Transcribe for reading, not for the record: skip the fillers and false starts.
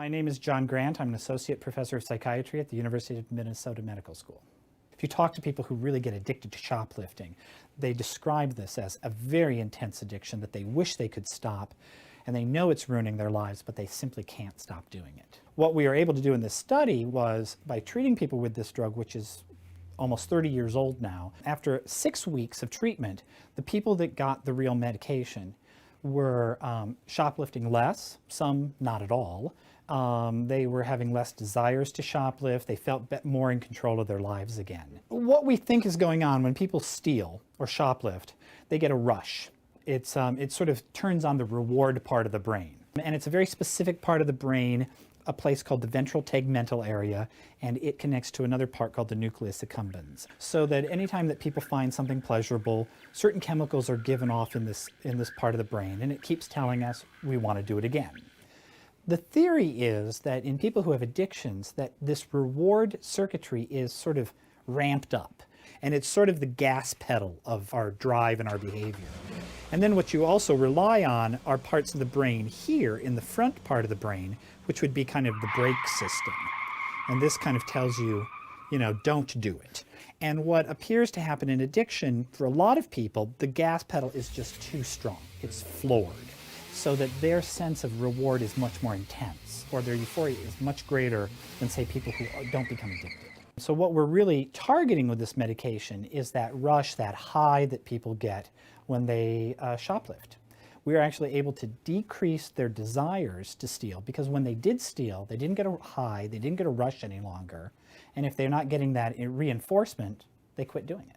My name is Jon Grant. I'm an associate professor of psychiatry at the University of Minnesota Medical School. If you talk to people who really get addicted to shoplifting, they describe this as a very intense addiction that they wish they could stop, and they know it's ruining their lives, but they simply can't stop doing it. What we were able to do in this study was, by treating people with this drug, which is almost 30 years old now, after 6 weeks of treatment, the people that got the real medication were shoplifting less, some not at all. They were having less desires to shoplift. They felt more in control of their lives again. What we think is going on when people steal or shoplift, they get a rush. It sort of turns on the reward part of the brain. And it's a very specific part of the brain, a place called the ventral tegmental area, and it connects to another part called the nucleus accumbens. So that anytime that people find something pleasurable, certain chemicals are given off in this part of the brain, and it keeps telling us we want to do it again. The theory is that in people who have addictions, that this reward circuitry is sort of ramped up, and it's sort of the gas pedal of our drive and our behavior. And then what you also rely on are parts of the brain here in the front part of the brain, which would be kind of the brake system. And this kind of tells you, don't do it. And what appears to happen in addiction, for a lot of people, the gas pedal is just too strong. It's floored, so that their sense of reward is much more intense, or their euphoria is much greater than, say, people who don't become addicted. So what we're really targeting with this medication is that rush, that high that people get when they shoplift. We are actually able to decrease their desires to steal, because when they did steal, they didn't get a high, they didn't get a rush any longer, and if they're not getting that reinforcement, they quit doing it.